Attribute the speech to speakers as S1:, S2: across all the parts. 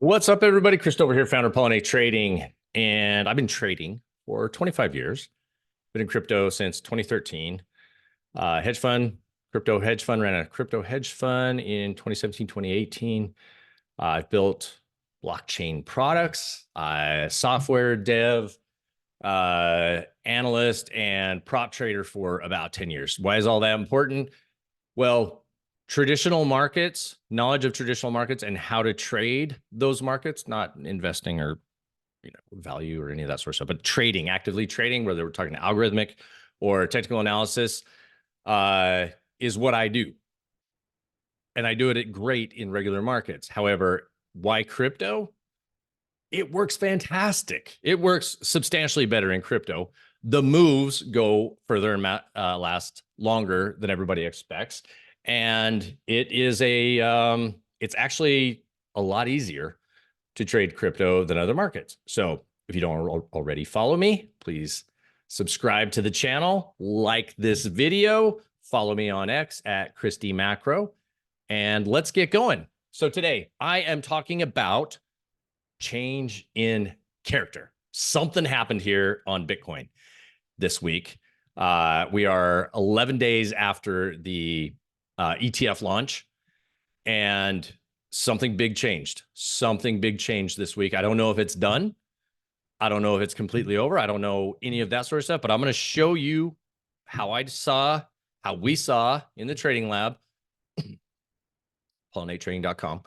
S1: What's up, everybody? Chris over here, founder of Pollinate Trading, and I've been trading for 25 years. Been in crypto since 2013. Hedge fund, crypto hedge fund, ran a crypto hedge fund in 2017, 2018. I've built blockchain products, software dev, analyst, and prop trader for about 10 years. Why is all that important? Well, traditional markets, knowledge of traditional markets and how to trade those markets, not investing or value or any of that sort of stuff, but trading, actively trading, whether we're talking algorithmic or technical analysis, is what I do. And I do it great in regular markets. However, why crypto? It works fantastic. It works substantially better in crypto. The moves go further and last longer than everybody expects. And it is it's actually a lot easier to trade crypto than other markets. So if you don't already follow me, please subscribe to the channel, like this video, follow me on X at Christy Macro, and let's get going. So today I am talking about change in character. Something happened here on Bitcoin this week. We are 11 days after the ETF launch, and something big changed. Something big changed this week. I don't know if it's done. I don't know if it's completely over. I don't know any of that sort of stuff, but I'm going to show you how we saw in the trading lab, pollinatetrading.com,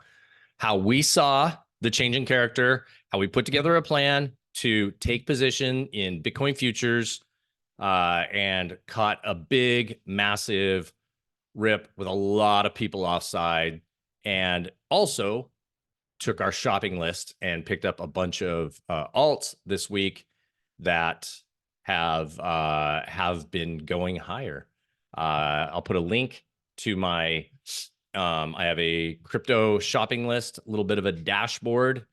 S1: how we saw the change in character, how we put together a plan to take position in Bitcoin futures, and caught a big, massive rip with a lot of people offside, and also took our shopping list and picked up a bunch of alts this week that have been going higher. I'll put a link to my I have a crypto shopping list, a little bit of a dashboard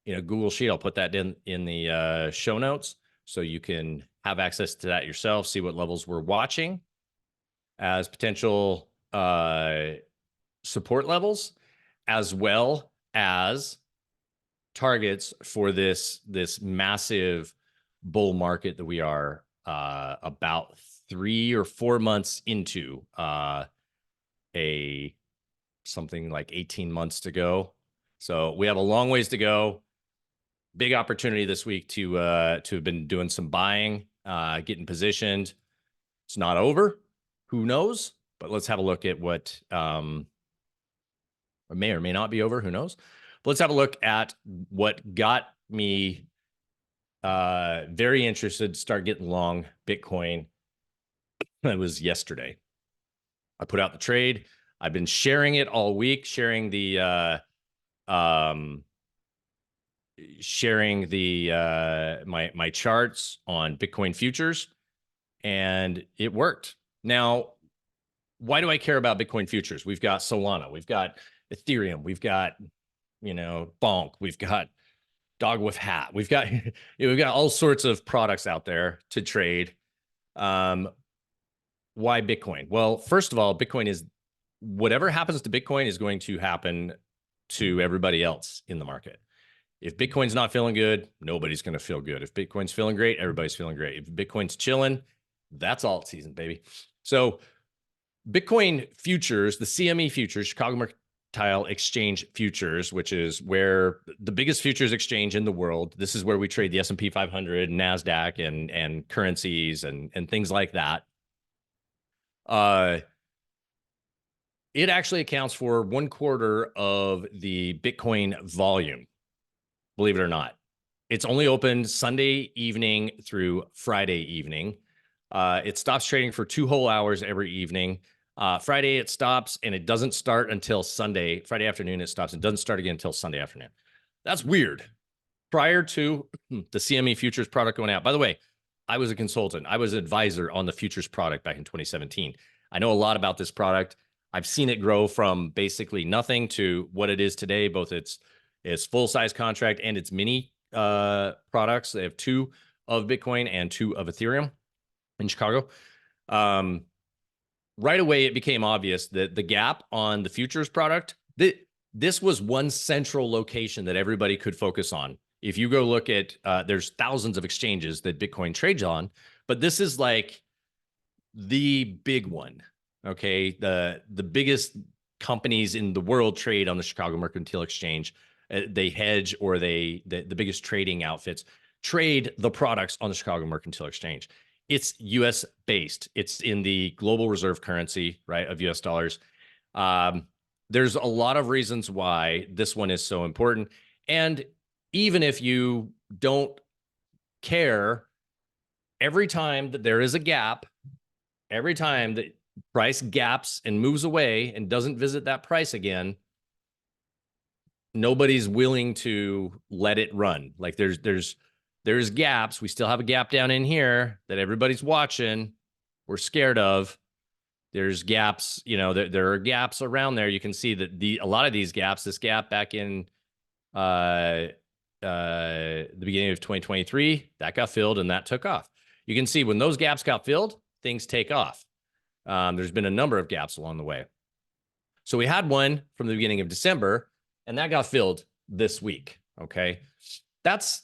S1: in a Google Sheet. I'll put that in the show notes so you can have access to that yourself, see what levels we're watching as potential support levels, as well as targets for this massive bull market that we are about 3 or 4 months into, something like 18 months to go. So we have a long ways to go. Big opportunity this week to have been doing some buying, getting positioned. It's not over. Who knows? But let's have a look at what may or may not be over. Who knows? But let's have a look at what got me very interested to start getting long Bitcoin. It was yesterday. I put out the trade. I've been sharing it all week, sharing the my charts on Bitcoin futures, and it worked. Now, why do I care about Bitcoin futures? We've got Solana, we've got Ethereum, we've got Bonk, we've got Dog with Hat, we've got all sorts of products out there to trade. Why Bitcoin? Well, first of all, Bitcoin is whatever happens to Bitcoin is going to happen to everybody else in the market. If Bitcoin's not feeling good, nobody's going to feel good. If Bitcoin's feeling great, everybody's feeling great. If Bitcoin's chilling, that's alt season, baby. So Bitcoin futures, the CME futures, Chicago Mercantile Exchange futures, which is where the biggest futures exchange in the world. This is where we trade the S&P 500, NASDAQ, and currencies and things like that. It actually accounts for 1/4 of the Bitcoin volume, believe it or not. It's only open Sunday evening through Friday evening. It stops trading for 2 whole hours every evening. Friday it stops, and it doesn't start until Sunday. Friday afternoon it stops. It doesn't start again until Sunday afternoon. That's weird. Prior to the CME futures product going out, by the way, I was a consultant. I was an advisor on the futures product back in 2017. I know a lot about this product. I've seen it grow from basically nothing to what it is today, both its full-size contract and its mini products. They have 2 of Bitcoin and 2 of Ethereum in Chicago. Right away, it became obvious that the gap on the futures product, this was one central location that everybody could focus on. If you go look at, there's thousands of exchanges that Bitcoin trades on, but this is like the big one. Okay, the biggest companies in the world trade on the Chicago Mercantile Exchange. They hedge, or the biggest trading outfits trade the products on the Chicago Mercantile Exchange. It's U.S. based. It's in the global reserve currency, right, of U.S. dollars. There's a lot of reasons why this one is so important. And even if you don't care, every time that there is a gap, every time that price gaps and moves away and doesn't visit that price again, nobody's willing to let it run. Like there's gaps. We still have a gap down in here that everybody's watching. We're scared of. There's gaps, there are gaps around there. You can see that a lot of these gaps, this gap back in the beginning of 2023, that got filled and that took off. You can see when those gaps got filled, things take off. There's been a number of gaps along the way. So we had one from the beginning of December, and that got filled this week. Okay, that's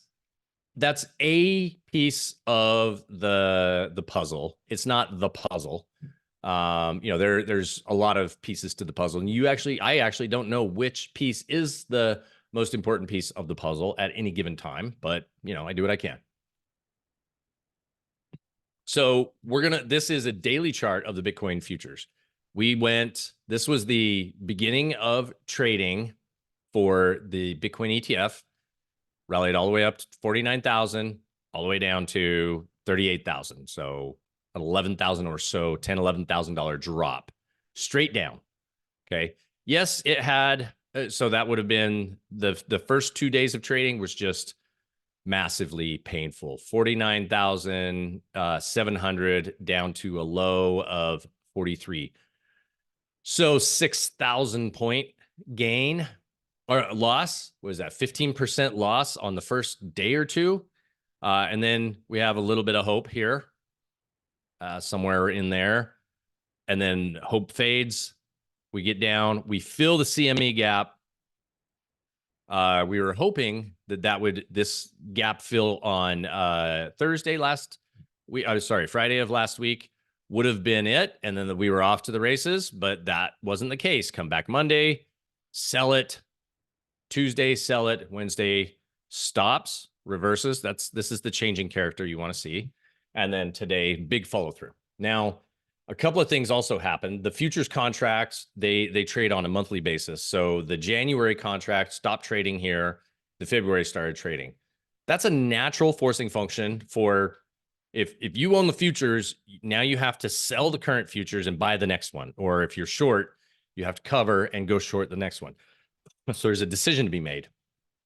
S1: a piece of the puzzle. It's not the puzzle. There's a lot of pieces to the puzzle, and I actually don't know which piece is the most important piece of the puzzle at any given time, but I do what I can. So this is a daily chart of the Bitcoin futures. This was the beginning of trading for the Bitcoin ETF, rallied all the way up to 49,000, all the way down to 38,000. So an 11,000 or so, $11,000 drop straight down. Okay. Yes, it had. So that would have been the first 2 days of trading was just massively painful. 49,700 down to a low of 43. So 6,000 point gain or loss. Was that 15% loss on the first day or two? And then we have a little bit of hope here, somewhere in there. And then hope fades. We get down. We fill the CME gap. We were hoping that this gap fill on Friday of last week would have been it, and then we were off to the races, but that wasn't the case. Come back Monday, sell it. Tuesday, sell it. Wednesday, stops, reverses. This is the changing character you want to see. And then today, big follow through. Now, a couple of things also happened. The futures contracts, they trade on a monthly basis. So the January contract stopped trading here. The February started trading. That's a natural forcing function for if you own the futures, now you have to sell the current futures and buy the next one. Or if you're short, you have to cover and go short the next one. So there's a decision to be made.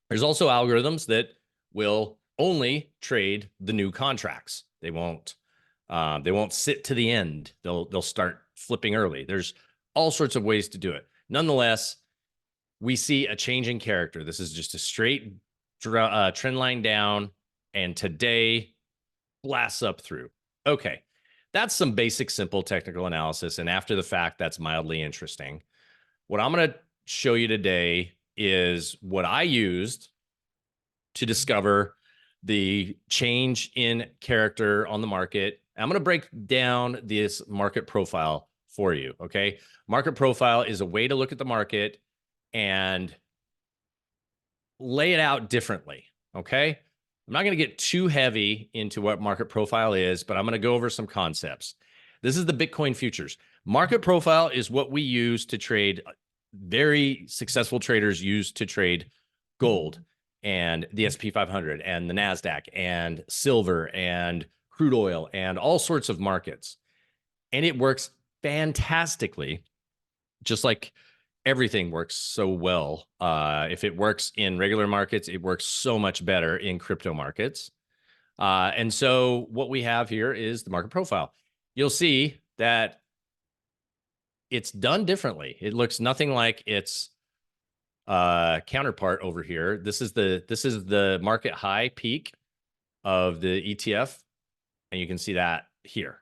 S1: There's also algorithms that will only trade the new contracts. They won't sit to the end. They'll start flipping early. There's all sorts of ways to do it. Nonetheless, we see a change in character. This is just a straight trend line down, and today blasts up through. Okay, that's some basic, simple technical analysis, and after the fact, that's mildly interesting. What I'm going to show you today is what I used to discover the change in character on the market. I'm going to break down this market profile for you. Okay. Market profile is a way to look at the market and lay it out differently. Okay. I'm not going to get too heavy into what market profile is, but I'm going to go over some concepts. This is the Bitcoin futures. Market profile is what we use to trade. Very successful traders use to trade gold and the S&P 500 and the NASDAQ and silver and crude oil and all sorts of markets. And it works fantastically, just like everything works so well. If it works in regular markets, it works so much better in crypto markets. And so what we have here is the market profile. You'll see that it's done differently. It looks nothing like its counterpart over here. This is the market high peak of the ETF, and you can see that here.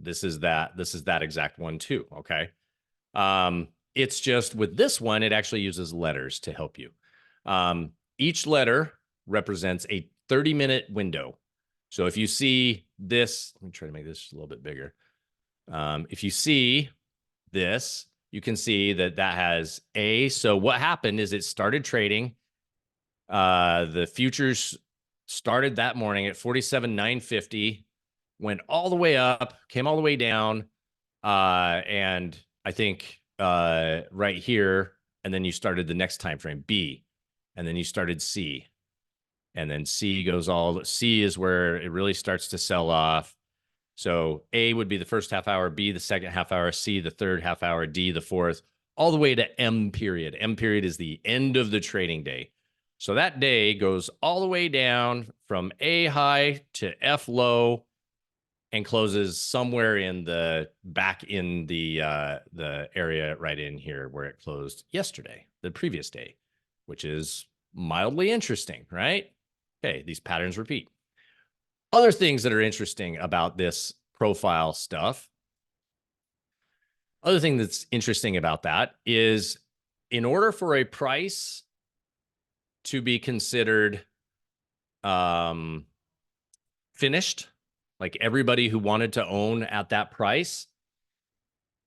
S1: This is that exact one too. Okay. It's just with this one, it actually uses letters to help you. Each letter represents a 30-minute window. So if you see this, let me try to make this a little bit bigger. If you see this, you can see that that has A. So what happened is it started trading. The futures started that morning at 47,950, went all the way up, came all the way down, and I think right here, and then you started the next time frame, B, and then you started C, and then C goes all, C is where it really starts to sell off. So A would be the first half hour, B the second half hour, C the third half hour, D the fourth, all the way to M period. M period is the end of the trading day. So that day goes all the way down from A high to F low and closes somewhere in the back in the area right in here where it closed yesterday, the previous day, which is mildly interesting, right? Okay, these patterns repeat. Other things that are interesting about this profile stuff. Other thing that's interesting about that is in order for a price to be considered finished, like everybody who wanted to own at that price,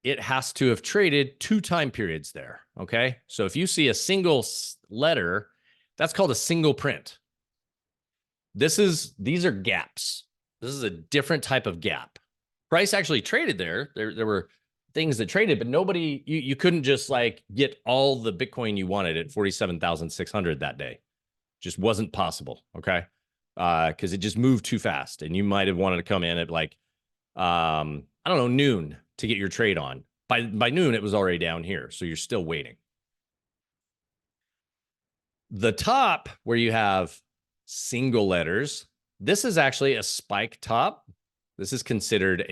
S1: it has to have traded 2 time periods there. Okay. So if you see a single letter, that's called a single print. These are gaps. This is a different type of gap. Price actually traded there. There were things that traded, but nobody, you couldn't just like get all the Bitcoin you wanted at 47,600 that day. Just wasn't possible. Okay. Because it just moved too fast. And you might have wanted to come in at like, I don't know, noon to get your trade on. By noon, it was already down here. So you're still waiting. The top where you have single letters, this is actually a spike top. This is considered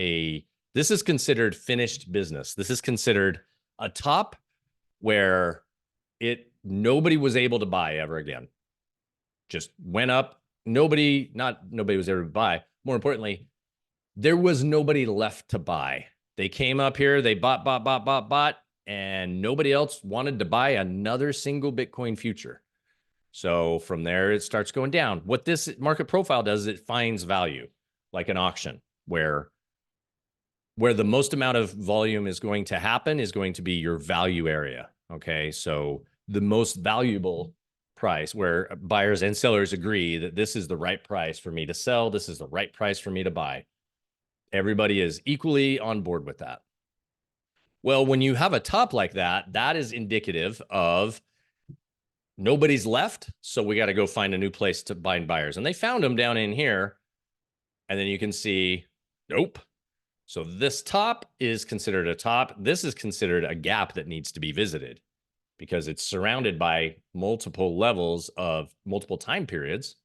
S1: finished business. This is considered a top where nobody was able to buy ever again. Just went up. Nobody was able to buy. More importantly, there was nobody left to buy. They came up here, they bought, and nobody else wanted to buy another single Bitcoin future. So from there, it starts going down. What this market profile does is it finds value, like an auction, where the most amount of volume is going to happen is going to be your value area. Okay, so the most valuable price where buyers and sellers agree that this is the right price for me to sell, this is the right price for me to buy. Everybody is equally on board with that. Well, when you have a top like that, that is indicative of nobody's left, so we got to go find a new place to find buyers. And they found them down in here. And then you can see, nope. So this top is considered a top. This is considered a gap that needs to be visited because it's surrounded by multiple levels of multiple time periods,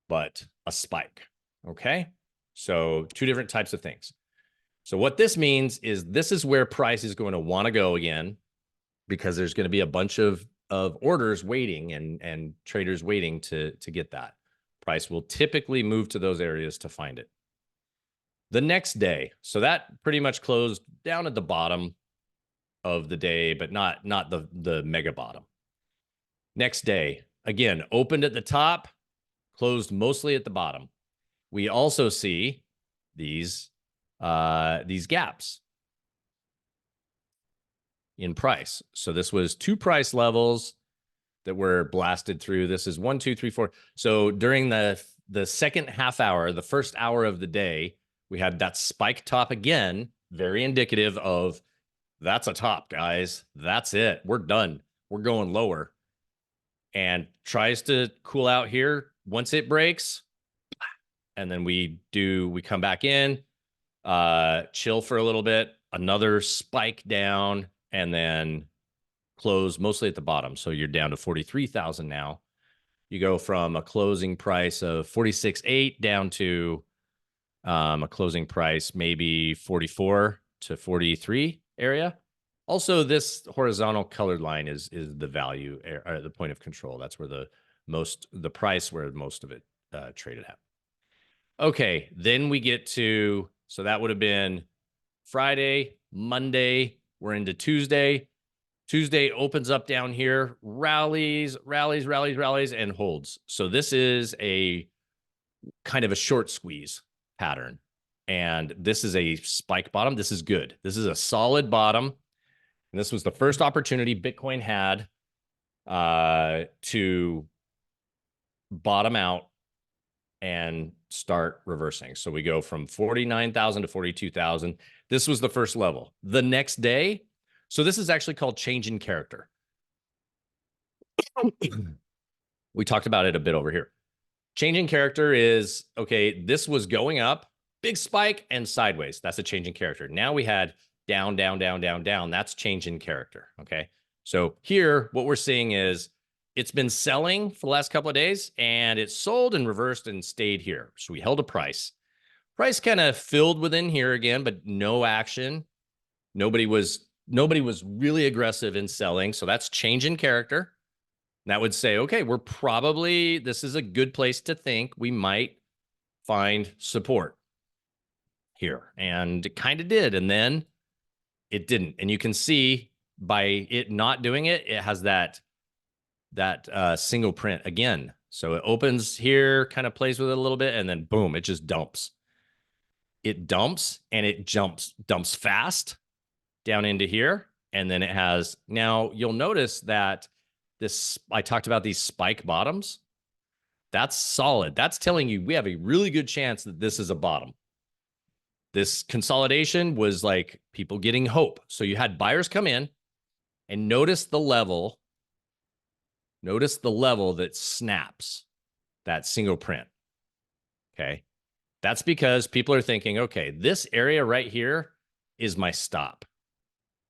S1: but a spike. Okay. So 2 different types of things. So what this means is this is where price is going to want to go again, because there's going to be a bunch of orders waiting and traders waiting to get that. Price will typically move to those areas to find it. The next day, so that pretty much closed down at the bottom of the day, but not the mega bottom. Next day, again, opened at the top, closed mostly at the bottom. We also see these gaps in price. So this was 2 price levels that were blasted through. This is 1, 2, 3, 4. So during the second half hour, the first hour of the day, we had that spike top again, very indicative of that's a top, guys. That's it. We're done. We're going lower. And tries to cool out here. Once it breaks, and then we come back in, chill for a little bit, another spike down, and then close mostly at the bottom. So you're down to 43,000 now. You go from a closing price of 46.8 down to a closing price maybe 44 to 43 area. Also, this horizontal colored line is the value, the point of control. That's where the price where most of it traded at. Okay, then we get to, so that would have been Friday, Monday, We're into Tuesday. Tuesday opens up down here, rallies, and holds. So this is a kind of a short squeeze pattern. And this is a spike bottom. This is good. This is a solid bottom. And this was the first opportunity Bitcoin had to bottom out and start reversing. So we go from 49,000 to 42,000. This was the first level. The next day, so this is actually called change in character. We talked about it a bit over here. Change in character is, okay, this was going up, big spike and sideways. That's a change in character. Now we had down, down, down, down, down. That's change in character, okay? So here, what we're seeing is it's been selling for the last couple of days, and it sold and reversed and stayed here. So we held a price. Price kind of filled within here again, but no action. Nobody was really aggressive in selling. So that's change in character. That would say, okay, this is a good place to think we might find support here. And it kind of did. And then it didn't. And you can see by it not doing it, it has that single print again. So it opens here, kind of plays with it a little bit, and then boom, it just dumps. It dumps and it dumps fast down into here. And then it has, now you'll notice that I talked about these spike bottoms. That's solid. That's telling you we have a really good chance that this is a bottom. This consolidation was like people getting hope. So you had buyers come in and notice the level that snaps that single print. Okay. That's because people are thinking, okay, this area right here is my stop.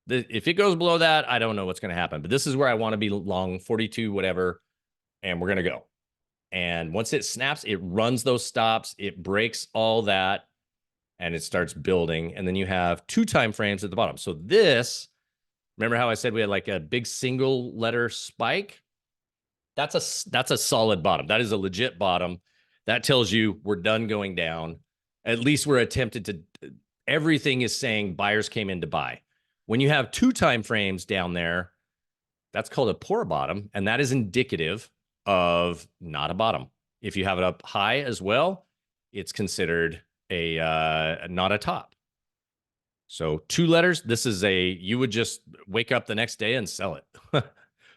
S1: If it goes below that, I don't know what's going to happen, but this is where I want to be long, 42, whatever, and we're going to go. And once it snaps, it runs those stops, it breaks all that, and it starts building. And then you have 2 time frames at the bottom. So this, remember how I said we had like a big single letter spike? That's a solid bottom. That is a legit bottom. That tells you we're done going down. At least we're attempted to, everything is saying buyers came in to buy. When you have 2 time frames down there, that's called a poor bottom, and that is indicative of not a bottom. If you have it up high as well, it's considered not a top. So 2 letters, this is you would just wake up the next day and sell it.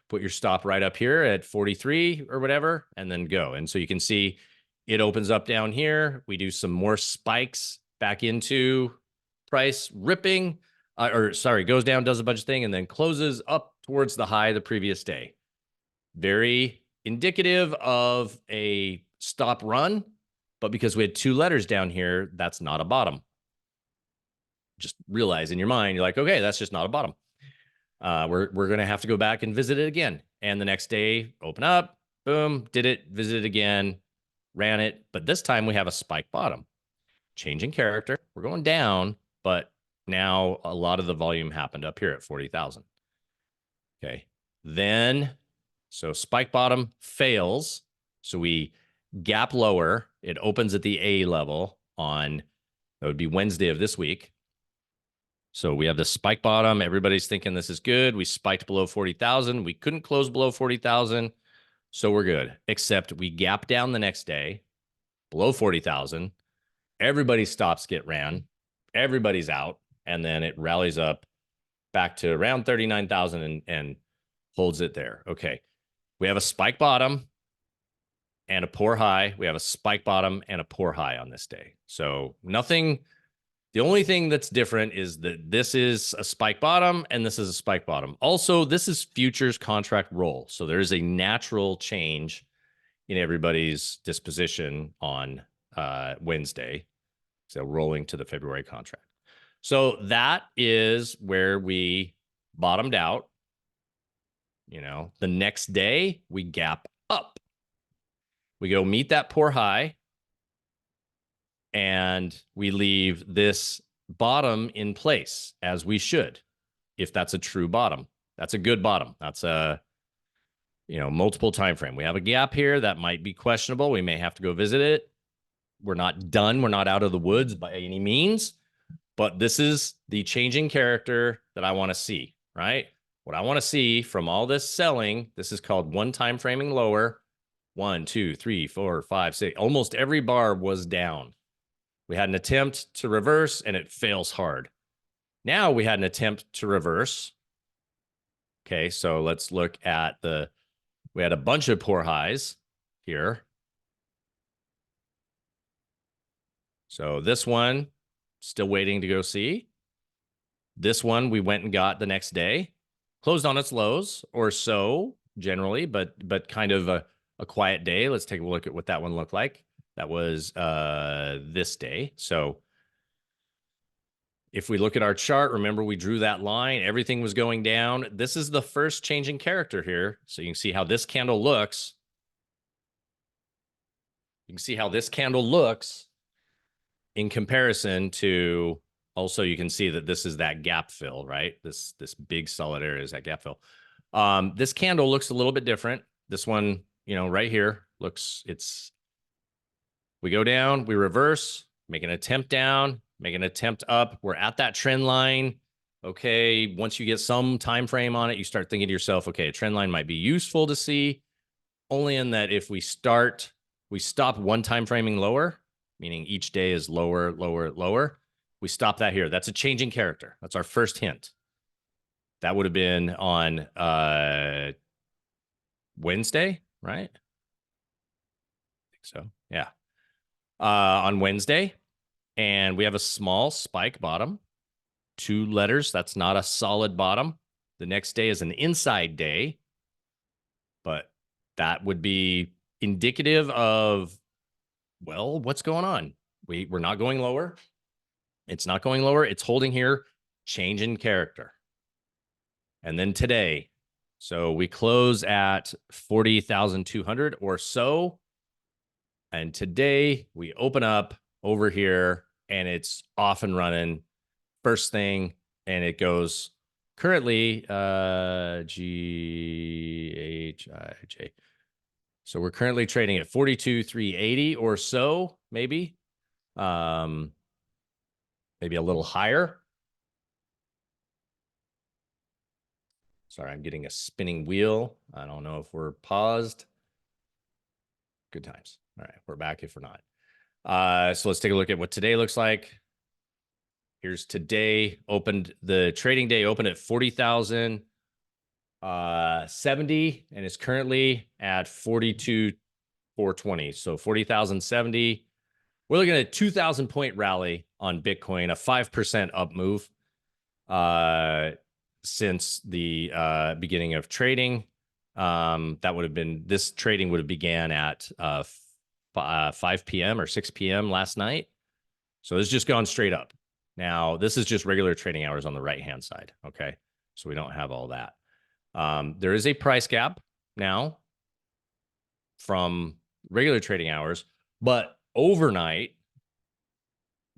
S1: Put your stop right up here at 43 or whatever, and then go. And so you can see it opens up down here. We do some more spikes back into price ripping. Goes down, does a bunch of things, and then closes up towards the high the previous day. Very indicative of a stop run, but because we had 2 letters down here, that's not a bottom. Just realize in your mind, you're like, okay, that's just not a bottom. We're going to have to go back and visit it again. And the next day, open up, boom, did it, visit it again, ran it. But this time we have a spike bottom. Changing character. We're going down, but now a lot of the volume happened up here at 40,000. Okay. Then, so spike bottom fails. So we gap lower. It opens at the A level on, that would be Wednesday of this week. So we have the spike bottom. Everybody's thinking this is good. We spiked below 40,000. We couldn't close below 40,000. So we're good, except we gap down the next day below 40,000. Everybody's stops get ran. Everybody's out. And then it rallies up back to around 39,000 and holds it there. Okay. We have a spike bottom and a poor high. We have a spike bottom and a poor high on this day. So nothing, the only thing that's different is that this is a spike bottom and this is a spike bottom. Also, this is futures contract roll. So there's a natural change in everybody's disposition on Wednesday. So rolling to the February contract. So that is where we bottomed out. You know, the next day we gap up. We go meet that poor high and we leave this bottom in place as we should. If that's a true bottom, that's a good bottom. That's a, multiple time frame. We have a gap here that might be questionable. We may have to go visit it. We're not done. We're not out of the woods by any means. But this is the changing character that I want to see, right? What I want to see from all this selling, this is called one time framing lower. 1, 2, 3, 4, 5, 6. Almost every bar was down. We had an attempt to reverse and it fails hard. Now we had an attempt to reverse. Okay, so let's look at we had a bunch of poor highs here. So this one, still waiting to go see. This one we went and got the next day, closed on its lows or so generally, but kind of a quiet day. Let's take a look at what that one looked like. That was this day. So if we look at our chart, remember we drew that line, everything was going down. This is the first changing character here. So you can see how this candle looks. You can see how this candle looks in comparison to, also you can see that this is that gap fill, right? This big solid area is that gap fill. This candle looks a little bit different. This one, right here looks, we go down, we reverse, make an attempt down, make an attempt up. We're at that trend line. Okay, once you get some time frame on it, you start thinking to yourself, okay, a trend line might be useful to see, only in that if we stop one time framing lower, meaning each day is lower, lower, lower, we stop that here. That's a changing character. That's our first hint. That would have been on Wednesday, right? I think so, yeah. On Wednesday, and we have a small spike bottom, 2 letters. That's not a solid bottom. The next day is an inside day, but that would be indicative of, well, what's going on? We're not going lower. It's not going lower. It's holding here, change in character. And then today, so we close at 40,200 or so. And today we open up over here and it's off and running first thing. And it goes currently GHIJ. So we're currently trading at 42,380 or so, maybe a little higher. Sorry, I'm getting a spinning wheel. I don't know if we're paused. Good times. All right, we're back if we're not. So let's take a look at what today looks like. Here's today. The trading day opened at 40,070 and is currently at 42,420. So 40,070. We're looking at a 2,000 point rally on Bitcoin, a 5% up move since the beginning of trading. That would have been, this trading would have began at 5 p.m. or 6 p.m. last night. So it's just gone straight up. Now, this is just regular trading hours on the right-hand side, okay? So we don't have all that. There is a price gap now from regular trading hours, but overnight,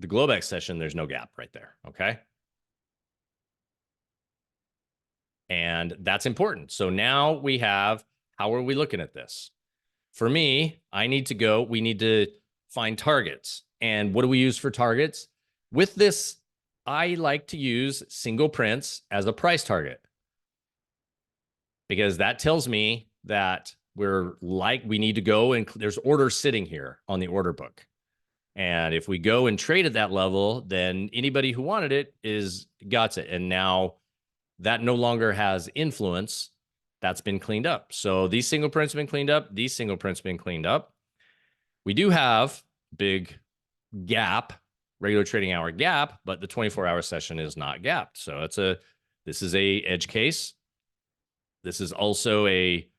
S1: the Globex session, there's no gap right there, okay? And that's important. So now we have, how are we looking at this? For me, we need to find targets. And what do we use for targets? With this, I like to use single prints as a price target, because that tells me that we need to go and there's orders sitting here on the order book. And if we go and trade at that level, then anybody who wanted it got it. And now that no longer has influence. That's been cleaned up. So these single prints have been cleaned up. These single prints have been cleaned up. We do have big gap, regular trading hour gap, but the 24-hour session is not gapped. So this is a edge case. This is also we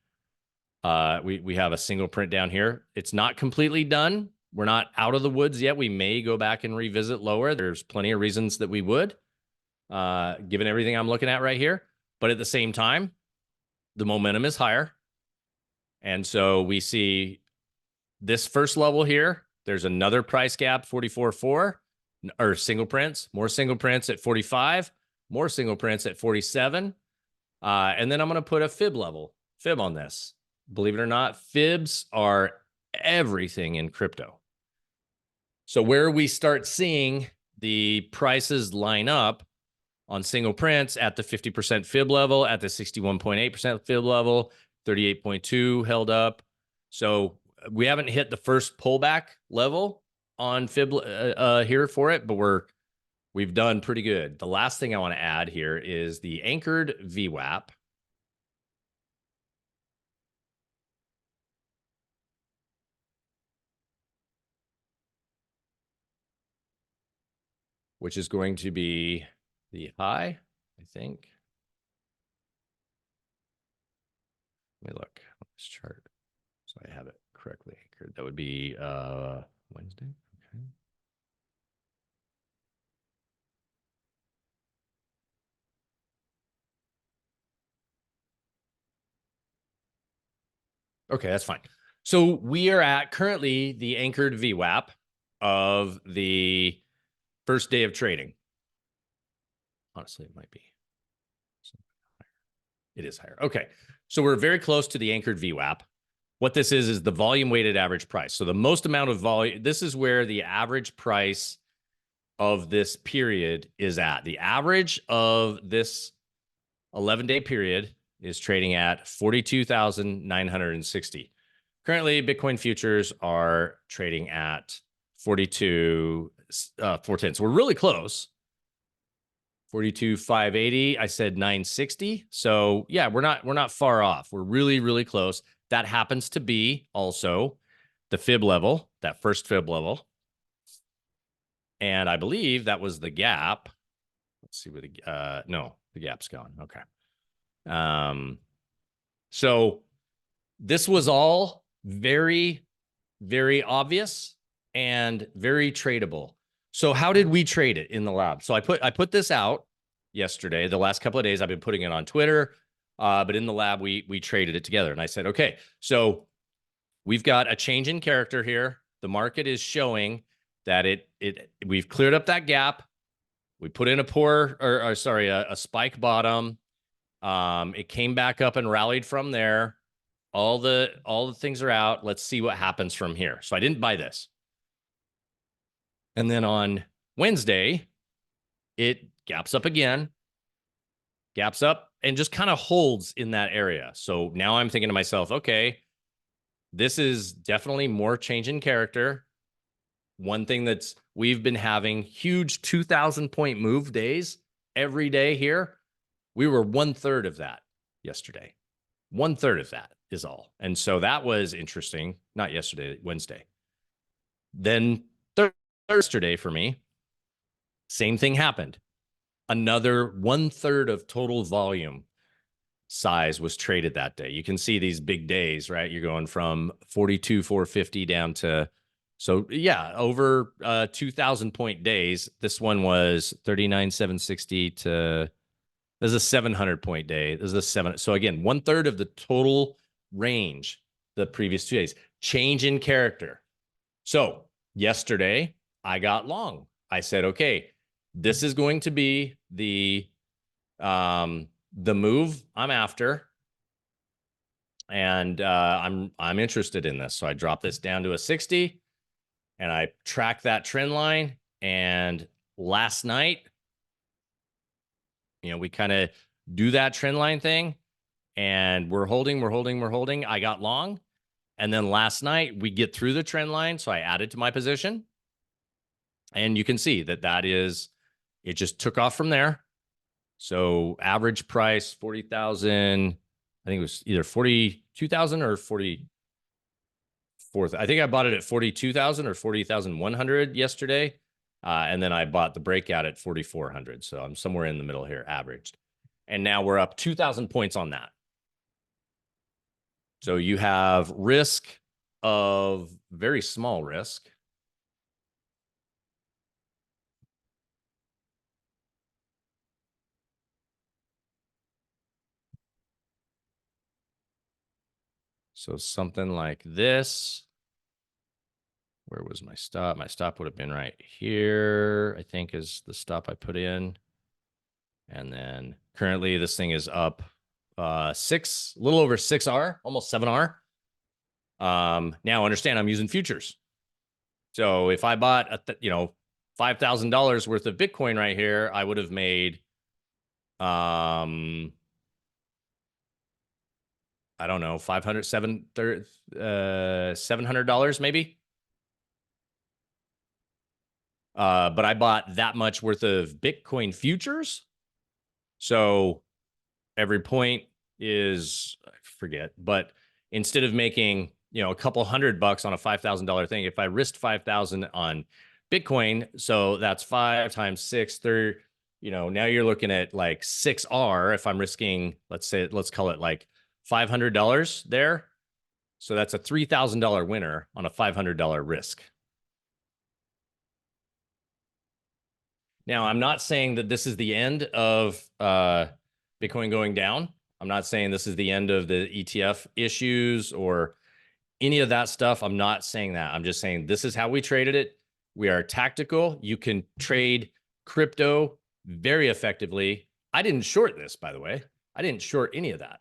S1: have a single print down here. It's not completely done. We're not out of the woods yet. We may go back and revisit lower. There's plenty of reasons that we would, given everything I'm looking at right here. But at the same time, the momentum is higher. And so we see this first level here. There's another price gap, 44.4, or single prints, more single prints at 45, more single prints at 47. And then I'm going to put a fib on this. Believe it or not, fibs are everything in crypto. So where we start seeing the prices line up on single prints at the 50% fib level, at the 61.8% fib level, 38.2 held up. So we haven't hit the first pullback level on fib here for it, but we've done pretty good. The last thing I want to add here is the anchored VWAP. Which is going to be the high, I think. Let me look on this chart so I have it correctly anchored. That would be Wednesday. Okay. Okay, that's fine. So we are at currently the anchored VWAP of the first day of trading. Honestly, it might be. It is higher. Okay. So we're very close to the anchored VWAP. What this is the volume weighted average price. So the most amount of volume, this is where the average price of this period is at. The average of this 11-day period is trading at 42,960. Currently, Bitcoin futures are trading at 42,410. So we're really close. 42,580. I said 960. So yeah, we're not far off. We're really, really close. That happens to be also the fib level, that first fib level. And I believe that was the gap. Let's see where the no, the gap's gone. Okay. So this was all very, very obvious and very tradable. So how did we trade it in the lab? So I put this out yesterday. The last couple of days I've been putting it on Twitter, but in the lab we traded it together. And I said, okay, so we've got a change in character here. The market is showing that we've cleared up that gap. We put in a spike bottom. It came back up and rallied from there. All the things are out. Let's see what happens from here. So I didn't buy this. And then on Wednesday, it gaps up again, gaps up, and just kind of holds in that area. So now I'm thinking to myself, okay, this is definitely more change in character. One thing we've been having huge 2,000 point move days every day here. We were 1/3 of that yesterday. 1/3 of that is all. And so that was interesting. Not yesterday, Wednesday. Then Thursday for me, same thing happened. Another 1/3 of total volume size was traded that day. You can see these big days, right? You're going from 42,450 down to, so yeah, over 2,000 point days. This one was 39,760 to, this is a 700 point day. This is a 7. So again, 1/3 of the total range the previous 2 days. Change in character. So yesterday I got long. I said, okay, this is going to be the move I'm after, and I'm interested in this. So I dropped this down to a 60, and I tracked that trend line. And last night, we kind of do that trend line thing, and we're holding. I got long, and then last night we get through the trend line, so I added to my position, and you can see that it just took off from there. So average price 40,000. I think it was either 42,000 or 44. I think I bought it at 42,000 or 40,100 yesterday. And then I bought the breakout at 4,400. So I'm somewhere in the middle here, averaged. And now we're up 2,000 points on that. So you have risk of very small risk. So something like this. Where was my stop? My stop would have been right here, I think, is the stop I put in. And then currently this thing is up a little over 6R, almost 7R. Now understand I'm using futures. So if I bought $5,000 worth of Bitcoin right here, I would have made, I don't know, $700 maybe. But I bought that much worth of Bitcoin futures. So every point is, I forget, but instead of making, a couple $100 on a $5,000 thing, if I risked 5,000 on Bitcoin, so that's 5 times 6, 30, now you're looking at like 6R. If I'm risking, let's call it like $500 there. So that's a $3,000 winner on a $500 risk. Now, I'm not saying that this is the end of Bitcoin going down. I'm not saying this is the end of the ETF issues or any of that stuff. I'm not saying that. I'm just saying this is how we traded it. We are tactical. You can trade crypto very effectively. I didn't short this, by the way. I didn't short any of that.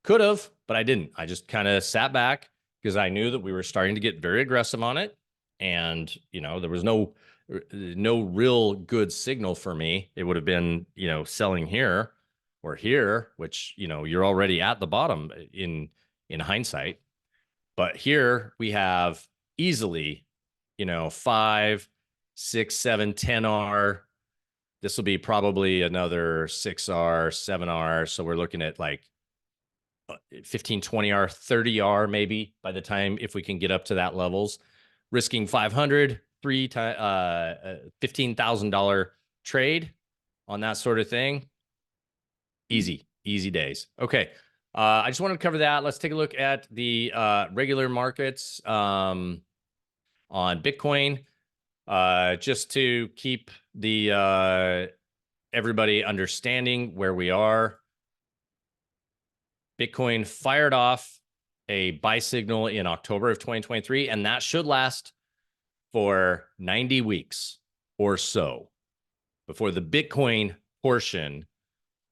S1: Could have, but I didn't. I just kind of sat back because I knew that we were starting to get very aggressive on it. And, there was no real good signal for me. It would have been, selling here or here, which, you're already at the bottom in hindsight. But here we have easily, 5, 6, 7, 10R. This will be probably another 6R, 7R. So we're looking at like 15, 20R, 30R maybe by the time, if we can get up to that levels, risking 500, $15,000 trade on that sort of thing. Easy days. Okay. I just wanted to cover that. Let's take a look at the regular markets on Bitcoin, just to keep the everybody understanding where we are. Bitcoin fired off a buy signal in October of 2023, and that should last for 90 weeks or so before the Bitcoin portion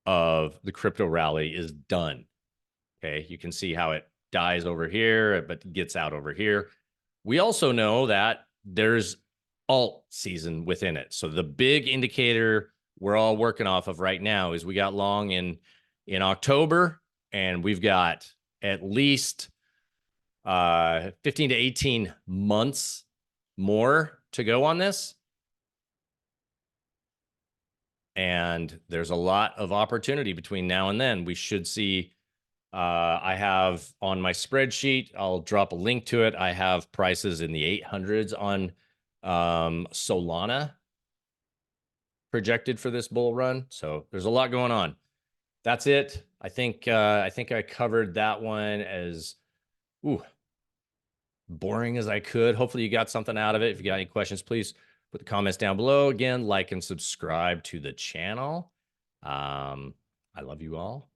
S1: of the crypto rally is done. Okay, you can see how it dies over here, but gets out over here. We also know that there's alt season within it. So the big indicator we're all working off of right now is we got long in October, and we've got at least 15 to 18 months more to go on this. And there's a lot of opportunity between now and then. We should see, I have on my spreadsheet, I'll drop a link to it. I have prices in the 800s on Solana projected for this bull run. So there's a lot going on. That's it. I think I covered that one as boring as I could. Hopefully you got something out of it. If you got any questions, please put the comments down below. Again, like and subscribe to the channel. I love you all.